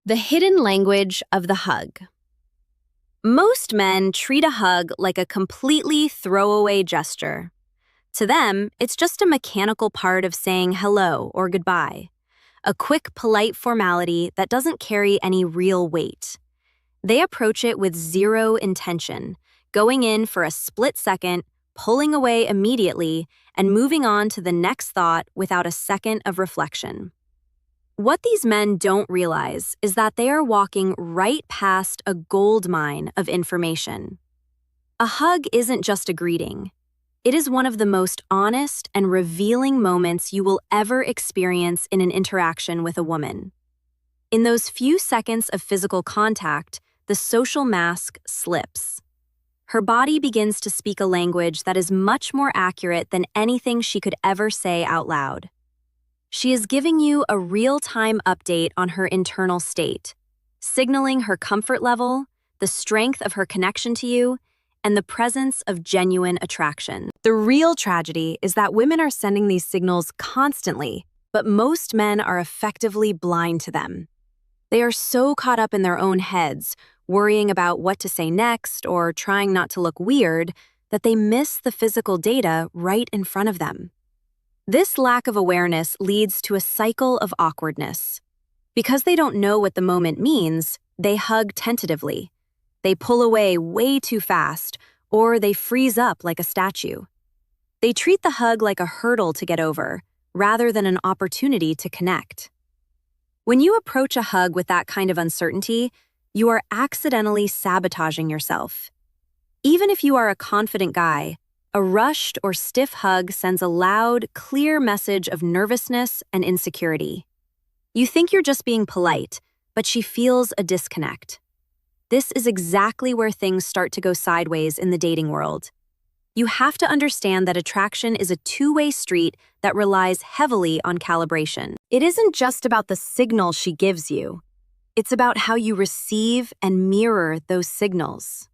The hidden language of the hug. Most men treat a hug like a completely throwaway gesture. To them, it's just a mechanical part of saying hello or goodbye, a quick, polite formality that doesn't carry any real weight. They approach it with zero intention, going in for a split second, pulling away immediately, and moving on to the next thought without a second of reflection. What these men don't realize is that they are walking right past a gold mine of information. A hug isn't just a greeting. It is one of the most honest and revealing moments you will ever experience in an interaction with a woman. In those few seconds of physical contact, the social mask slips. Her body begins to speak a language that is much more accurate than anything she could ever say out loud. She is giving you a real-time update on her internal state, signaling her comfort level, the strength of her connection to you, and the presence of genuine attraction. The real tragedy is that women are sending these signals constantly, but most men are effectively blind to them. They are so caught up in their own heads, worrying about what to say next or trying not to look weird, that they miss the physical data right in front of them. This lack of awareness leads to a cycle of awkwardness. Because they don't know what the moment means, they hug tentatively. They pull away way too fast, or they freeze up like a statue. They treat the hug like a hurdle to get over, rather than an opportunity to connect. When you approach a hug with that kind of uncertainty, you are accidentally sabotaging yourself. Even if you are a confident guy, a rushed or stiff hug sends a loud, clear message of nervousness and insecurity. You think you're just being polite, but she feels a disconnect. This is exactly where things start to go sideways in the dating world. You have to understand that attraction is a two-way street that relies heavily on calibration. It isn't just about the signal she gives you. It's about how you receive and mirror those signals.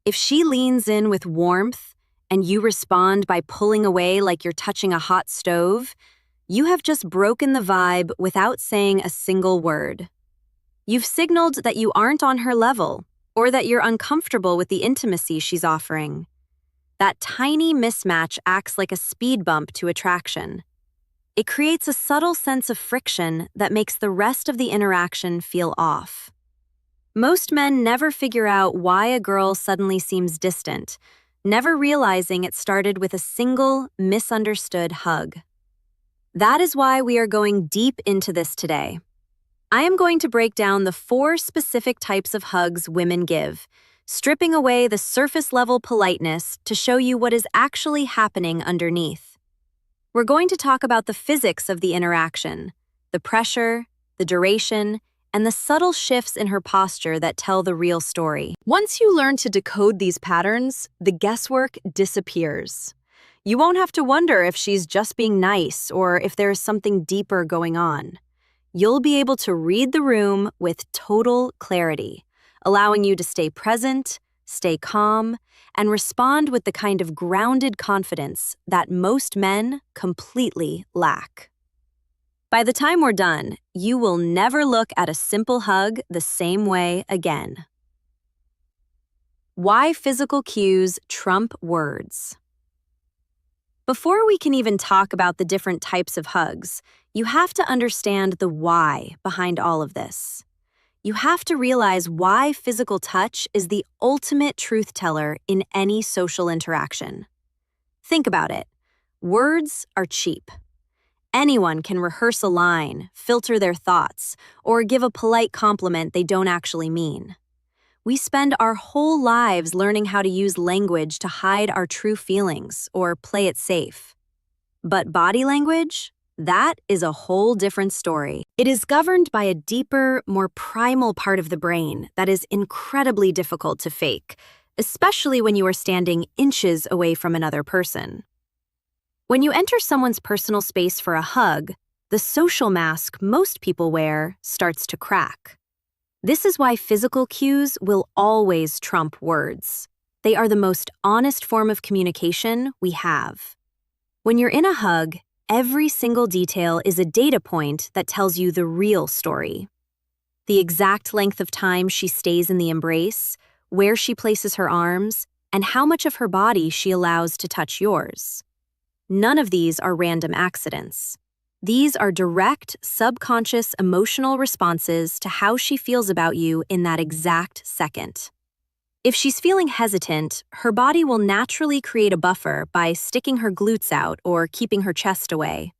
If she leans in with warmth, and you respond by pulling away like you're touching a hot stove, you have just broken the vibe without saying a single word. You've signaled that you aren't on her level, or that you're uncomfortable with the intimacy she's offering. That tiny mismatch acts like a speed bump to attraction. It creates a subtle sense of friction that makes the rest of the interaction feel off. Most men never figure out why a girl suddenly seems distant, never realizing it started with a single, misunderstood hug. That is why we are going deep into this today. I am going to break down the 4 specific types of hugs women give, stripping away the surface-level politeness to show you what is actually happening underneath. We're going to talk about the physics of the interaction, the pressure, the duration, and the subtle shifts in her posture that tell the real story. Once you learn to decode these patterns, the guesswork disappears. You won't have to wonder if she's just being nice or if there is something deeper going on. You'll be able to read the room with total clarity, allowing you to stay present, stay calm, and respond with the kind of grounded confidence that most men completely lack. By the time we're done, you will never look at a simple hug the same way again. Why physical cues trump words. Before we can even talk about the different types of hugs, you have to understand the why behind all of this. You have to realize why physical touch is the ultimate truth teller in any social interaction. Think about it. Words are cheap. Anyone can rehearse a line, filter their thoughts, or give a polite compliment they don't actually mean. We spend our whole lives learning how to use language to hide our true feelings or play it safe. But body language? That is a whole different story. It is governed by a deeper, more primal part of the brain that is incredibly difficult to fake, especially when you are standing inches away from another person. When you enter someone's personal space for a hug, the social mask most people wear starts to crack. This is why physical cues will always trump words. They are the most honest form of communication we have. When you're in a hug, every single detail is a data point that tells you the real story. the exact length of time she stays in the embrace, where she places her arms, and how much of her body she allows to touch yours. None of these are random accidents. These are direct, subconscious emotional responses to how she feels about you in that exact second. If she's feeling hesitant, her body will naturally create a buffer by sticking her glutes out or keeping her chest away.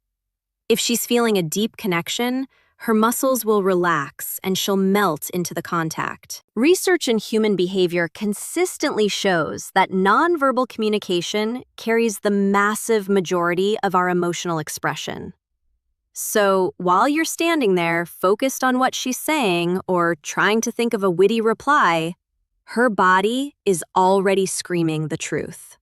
If she's feeling a deep connection, her muscles will relax and she'll melt into the contact. Research in human behavior consistently shows that nonverbal communication carries the massive majority of our emotional expression. So, while you're standing there, focused on what she's saying or trying to think of a witty reply, her body is already screaming the truth.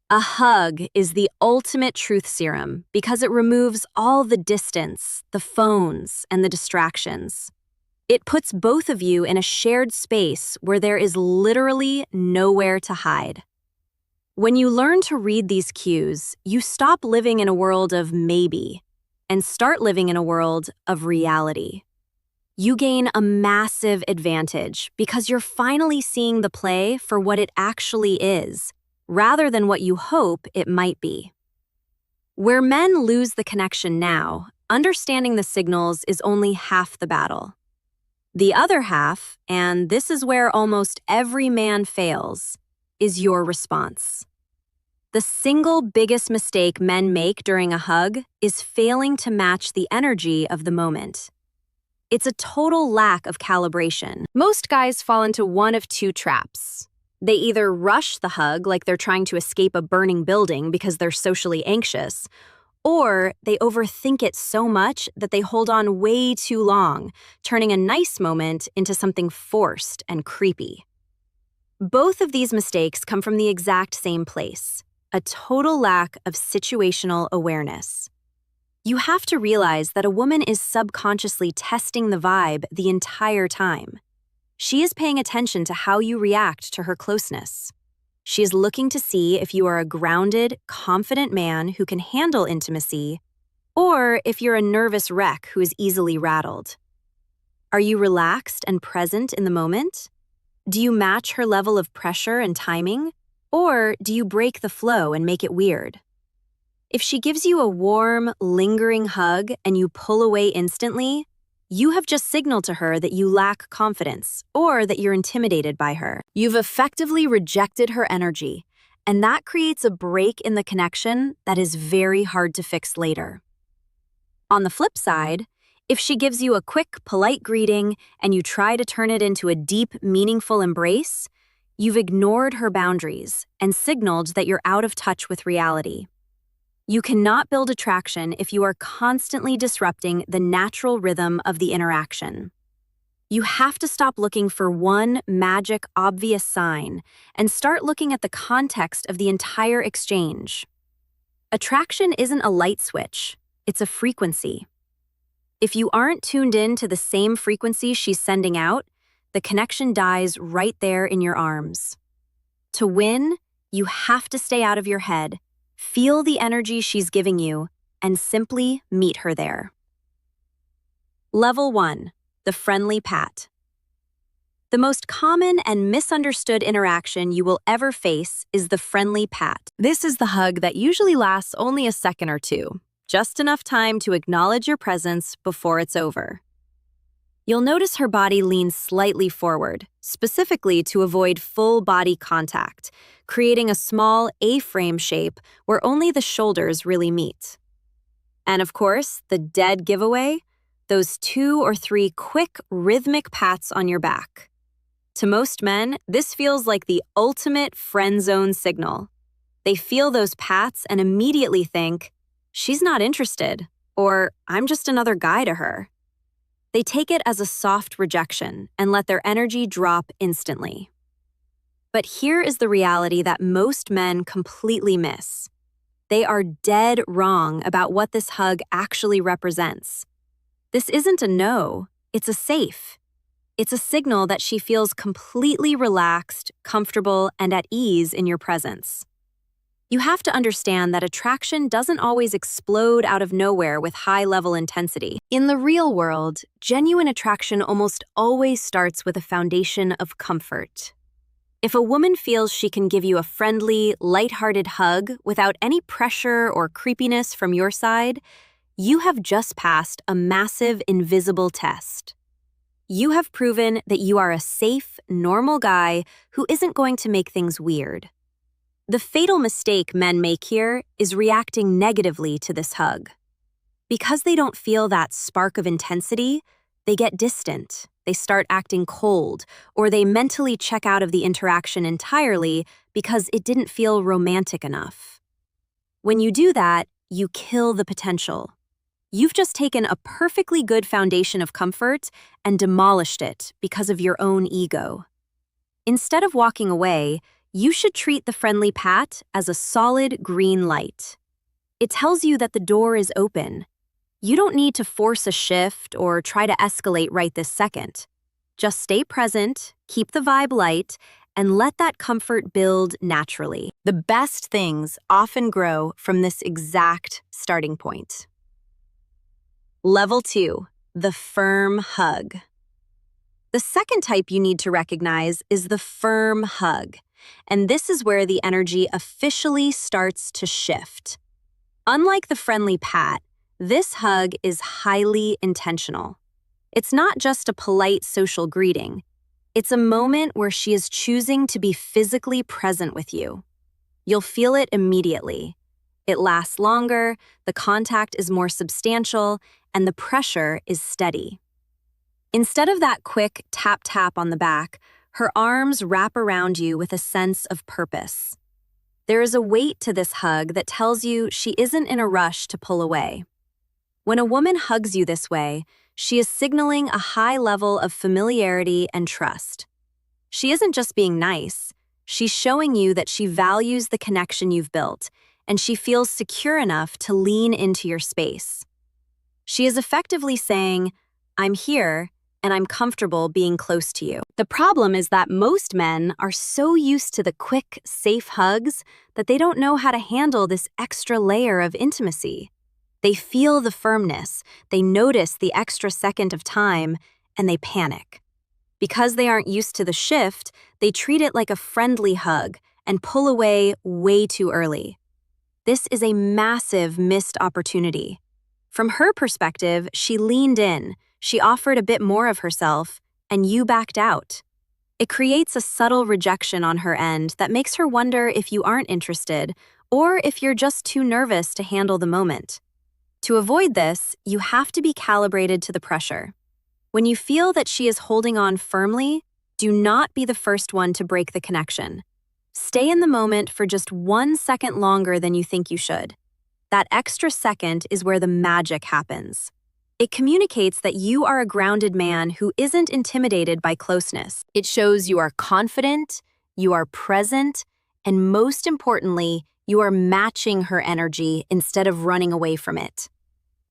A hug is the ultimate truth serum because it removes all the distance, the phones, and the distractions. It puts both of you in a shared space where there is literally nowhere to hide. When you learn to read these cues, you stop living in a world of maybe and start living in a world of reality. You gain a massive advantage because you're finally seeing the play for what it actually is, rather than what you hope it might be. Where men lose the connection now, understanding the signals is only half the battle. The other half, and this is where almost every man fails, is your response. The single biggest mistake men make during a hug is failing to match the energy of the moment. It's a total lack of calibration. Most guys fall into one of two traps. They either rush the hug like they're trying to escape a burning building because they're socially anxious, or they overthink it so much that they hold on way too long, turning a nice moment into something forced and creepy. Both of these mistakes come from the exact same place, a total lack of situational awareness. You have to realize that a woman is subconsciously testing the vibe the entire time. She is paying attention to how you react to her closeness. She is looking to see if you are a grounded, confident man who can handle intimacy, or if you're a nervous wreck who is easily rattled. Are you relaxed and present in the moment? Do you match her level of pressure and timing? Or do you break the flow and make it weird? If she gives you a warm, lingering hug and you pull away instantly, you have just signaled to her that you lack confidence or that you're intimidated by her. You've effectively rejected her energy, and that creates a break in the connection that is very hard to fix later. On the flip side, if she gives you a quick, polite greeting and you try to turn it into a deep, meaningful embrace, you've ignored her boundaries and signaled that you're out of touch with reality. You cannot build attraction if you are constantly disrupting the natural rhythm of the interaction. You have to stop looking for one magic, obvious sign and start looking at the context of the entire exchange. Attraction isn't a light switch, it's a frequency. If you aren't tuned in to the same frequency she's sending out, the connection dies right there in your arms. To win, you have to stay out of your head, feel the energy she's giving you, and simply meet her there. Level 1. The friendly pat. The most common and misunderstood interaction you will ever face is the friendly pat. This is the hug that usually lasts only a second or two, just enough time to acknowledge your presence before it's over. You'll notice her body leans slightly forward, specifically to avoid full body contact, creating a small A-frame shape where only the shoulders really meet. And of course, the dead giveaway, those 2 or 3 quick, rhythmic pats on your back. To most men, this feels like the ultimate friend zone signal. They feel those pats and immediately think, she's not interested, or I'm just another guy to her. They take it as a soft rejection and let their energy drop instantly. But here is the reality that most men completely miss. They are dead wrong about what this hug actually represents. This isn't a no, it's a safe. It's a signal that she feels completely relaxed, comfortable, and at ease in your presence. You have to understand that attraction doesn't always explode out of nowhere with high-level intensity. In the real world, genuine attraction almost always starts with a foundation of comfort. If a woman feels she can give you a friendly, lighthearted hug without any pressure or creepiness from your side, you have just passed a massive invisible test. You have proven that you are a safe, normal guy who isn't going to make things weird. The fatal mistake men make here is reacting negatively to this hug. Because they don't feel that spark of intensity, they get distant, they start acting cold, or they mentally check out of the interaction entirely because it didn't feel romantic enough. When you do that, you kill the potential. You've just taken a perfectly good foundation of comfort and demolished it because of your own ego. Instead of walking away, you should treat the friendly pat as a solid green light. It tells you that the door is open. You don't need to force a shift or try to escalate right this second. Just stay present, keep the vibe light, and let that comfort build naturally. The best things often grow from this exact starting point. Level 2, the firm hug. The second type you need to recognize is the firm hug. And this is where the energy officially starts to shift. Unlike the friendly pat, this hug is highly intentional. It's not just a polite social greeting. It's a moment where she is choosing to be physically present with you. You'll feel it immediately. It lasts longer, the contact is more substantial, and the pressure is steady. Instead of that quick tap-tap on the back, her arms wrap around you with a sense of purpose. There is a weight to this hug that tells you she isn't in a rush to pull away. When a woman hugs you this way, she is signaling a high level of familiarity and trust. She isn't just being nice, she's showing you that she values the connection you've built, and she feels secure enough to lean into your space. She is effectively saying, "I'm here, and I'm comfortable being close to you." The problem is that most men are so used to the quick, safe hugs that they don't know how to handle this extra layer of intimacy. They feel the firmness, they notice the extra second of time, and they panic. Because they aren't used to the shift, they treat it like a friendly hug and pull away way too early. This is a massive missed opportunity. From her perspective, she leaned in, she offered a bit more of herself, and you backed out. It creates a subtle rejection on her end that makes her wonder if you aren't interested or if you're just too nervous to handle the moment. To avoid this, you have to be calibrated to the pressure. When you feel that she is holding on firmly, do not be the first one to break the connection. Stay in the moment for just 1 second longer than you think you should. That extra second is where the magic happens. It communicates that you are a grounded man who isn't intimidated by closeness. It shows you are confident, you are present, and most importantly, you are matching her energy instead of running away from it.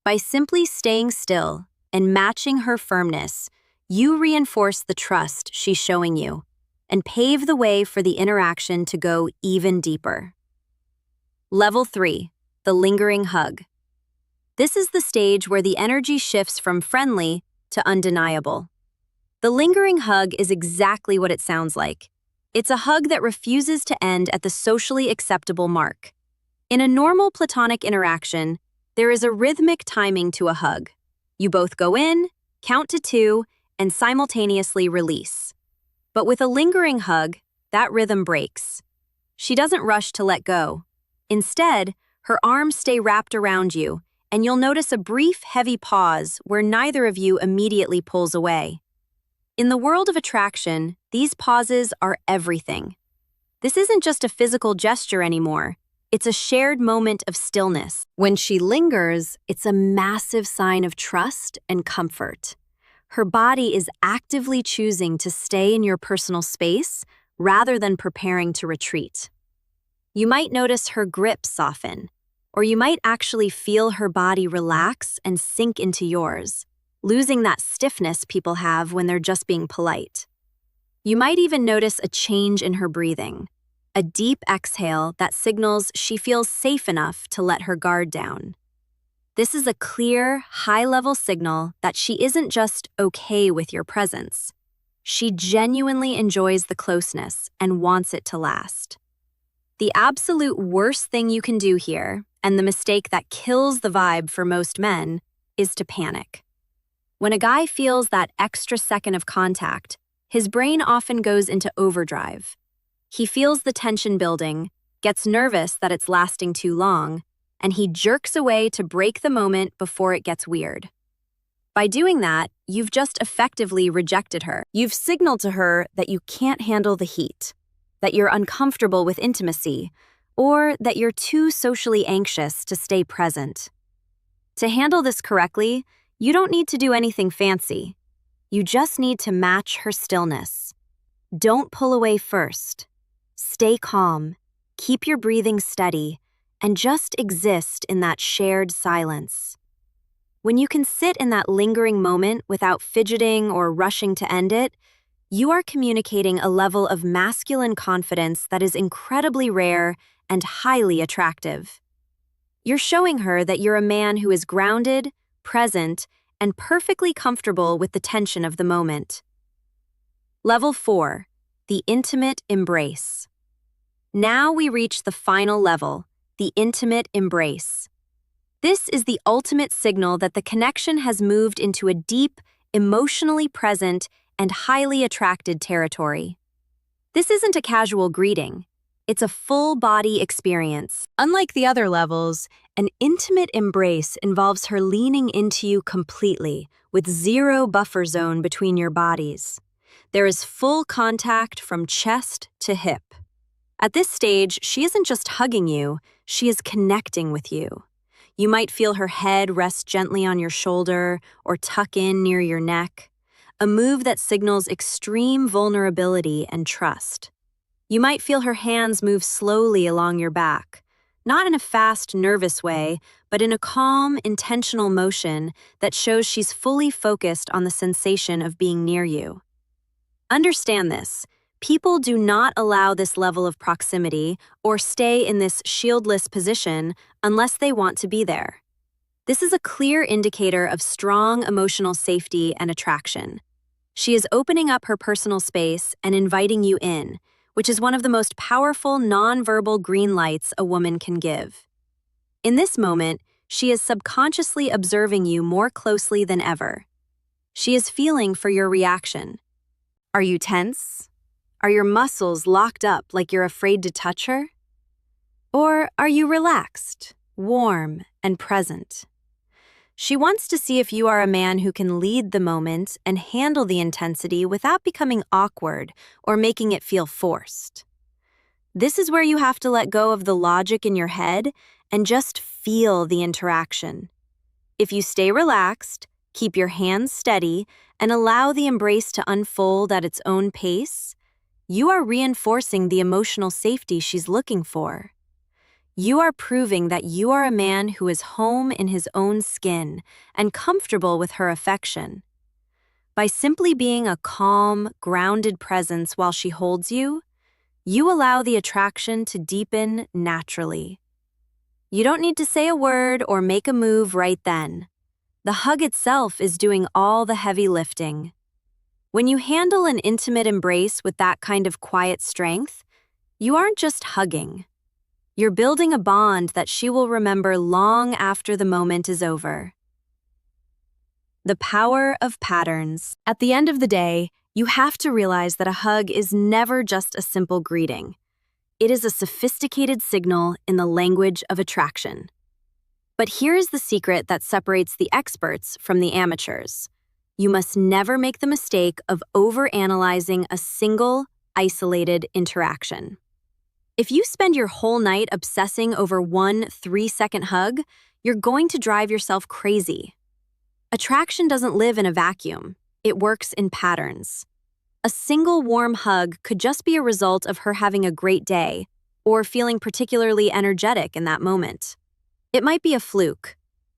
By simply staying still and matching her firmness, you reinforce the trust she's showing you and pave the way for the interaction to go even deeper. Level 3, the lingering hug. This is the stage where the energy shifts from friendly to undeniable. The lingering hug is exactly what it sounds like. It's a hug that refuses to end at the socially acceptable mark. In a normal platonic interaction, there is a rhythmic timing to a hug. You both go in, count to 2, and simultaneously release. But with a lingering hug, that rhythm breaks. She doesn't rush to let go. Instead, her arms stay wrapped around you, and you'll notice a brief, heavy pause where neither of you immediately pulls away. In the world of attraction, these pauses are everything. This isn't just a physical gesture anymore. It's a shared moment of stillness. When she lingers, it's a massive sign of trust and comfort. Her body is actively choosing to stay in your personal space rather than preparing to retreat. You might notice her grip soften, or you might actually feel her body relax and sink into yours, losing that stiffness people have when they're just being polite. You might even notice a change in her breathing. a deep exhale that signals she feels safe enough to let her guard down. This is a clear, high-level signal that she isn't just okay with your presence. She genuinely enjoys the closeness and wants it to last. The absolute worst thing you can do here, and the mistake that kills the vibe for most men, is to panic. When a guy feels that extra second of contact, his brain often goes into overdrive. He feels the tension building, gets nervous that it's lasting too long, and he jerks away to break the moment before it gets weird. By doing that, you've just effectively rejected her. You've signaled to her that you can't handle the heat, that you're uncomfortable with intimacy, or that you're too socially anxious to stay present. To handle this correctly, you don't need to do anything fancy. You just need to match her stillness. Don't pull away first. Stay calm, keep your breathing steady, and just exist in that shared silence. When you can sit in that lingering moment without fidgeting or rushing to end it, you are communicating a level of masculine confidence that is incredibly rare and highly attractive. You're showing her that you're a man who is grounded, present, and perfectly comfortable with the tension of the moment. Level 4, the intimate embrace. Now we reach the final level, the intimate embrace. This is the ultimate signal that the connection has moved into a deep, emotionally present, and highly attracted territory. This isn't a casual greeting. It's a full-body experience. Unlike the other levels, an intimate embrace involves her leaning into you completely, with zero buffer zone between your bodies. There is full contact from chest to hip. At this stage, she isn't just hugging you, she is connecting with you. You might feel her head rest gently on your shoulder or tuck in near your neck, a move that signals extreme vulnerability and trust. You might feel her hands move slowly along your back, not in a fast, nervous way, but in a calm, intentional motion that shows she's fully focused on the sensation of being near you. Understand this. People do not allow this level of proximity or stay in this shieldless position unless they want to be there. This is a clear indicator of strong emotional safety and attraction. She is opening up her personal space and inviting you in, which is one of the most powerful nonverbal green lights a woman can give. In this moment, she is subconsciously observing you more closely than ever. She is feeling for your reaction. Are you tense? Are your muscles locked up like you're afraid to touch her? Or are you relaxed, warm, and present? She wants to see if you are a man who can lead the moment and handle the intensity without becoming awkward or making it feel forced. This is where you have to let go of the logic in your head and just feel the interaction. If you stay relaxed, keep your hands steady, and allow the embrace to unfold at its own pace, you are reinforcing the emotional safety she's looking for. You are proving that you are a man who is home in his own skin and comfortable with her affection. By simply being a calm, grounded presence while she holds you, you allow the attraction to deepen naturally. You don't need to say a word or make a move right then. The hug itself is doing all the heavy lifting. When you handle an intimate embrace with that kind of quiet strength, you aren't just hugging. You're building a bond that she will remember long after the moment is over. The power of patterns. At the end of the day, you have to realize that a hug is never just a simple greeting. It is a sophisticated signal in the language of attraction. But here is the secret that separates the experts from the amateurs. You must never make the mistake of overanalyzing a single, isolated interaction. If you spend your whole night obsessing over one 3-second hug, you're going to drive yourself crazy. Attraction doesn't live in a vacuum. It works in patterns. A single warm hug could just be a result of her having a great day or feeling particularly energetic in that moment. It might be a fluke,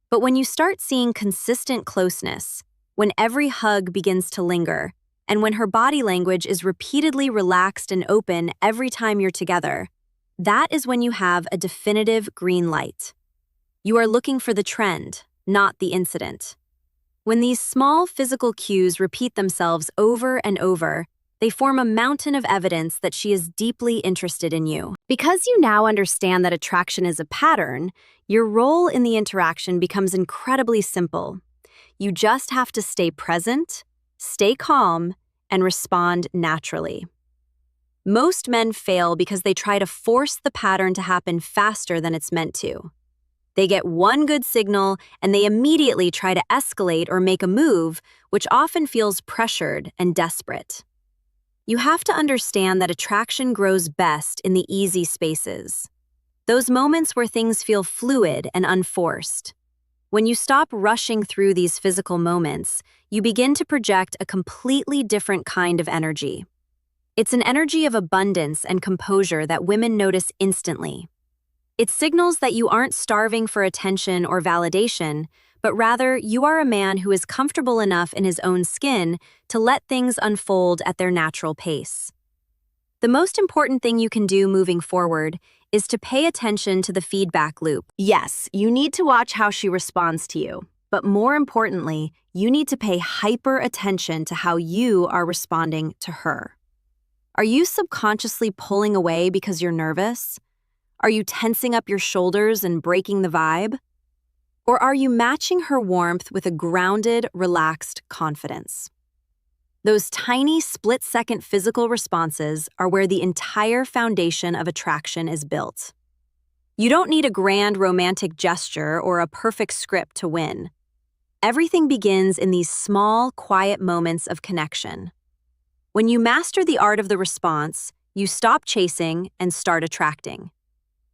but when you start seeing consistent closeness, when every hug begins to linger, and when her body language is repeatedly relaxed and open every time you're together, That is when you have a definitive green light. You are looking for the trend, not the incident. When these small physical cues repeat themselves over and over, they form a mountain of evidence that she is deeply interested in you. Because you now understand that attraction is a pattern, your role in the interaction becomes incredibly simple. You just have to stay present, stay calm, and respond naturally. Most men fail because they try to force the pattern to happen faster than it's meant to. They get one good signal and they immediately try to escalate or make a move, which often feels pressured and desperate. You have to understand that attraction grows best in the easy spaces. Those moments where things feel fluid and unforced. When you stop rushing through these physical moments, you begin to project a completely different kind of energy. It's an energy of abundance and composure that women notice instantly. It signals that you aren't starving for attention or validation, but rather you are a man who is comfortable enough in his own skin to let things unfold at their natural pace. The most important thing you can do moving forward is to pay attention to the feedback loop. Yes, you need to watch how she responds to you, but more importantly, you need to pay hyper attention to how you are responding to her. Are you subconsciously pulling away because you're nervous? Are you tensing up your shoulders and breaking the vibe? Or are you matching her warmth with a grounded, relaxed confidence? Those tiny split-second physical responses are where the entire foundation of attraction is built. You don't need a grand romantic gesture or a perfect script to win. Everything begins in these small, quiet moments of connection. When you master the art of the response, you stop chasing and start attracting.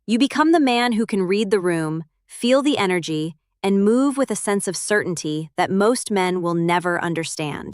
You become the man who can read the room, feel the energy, and move with a sense of certainty that most men will never understand.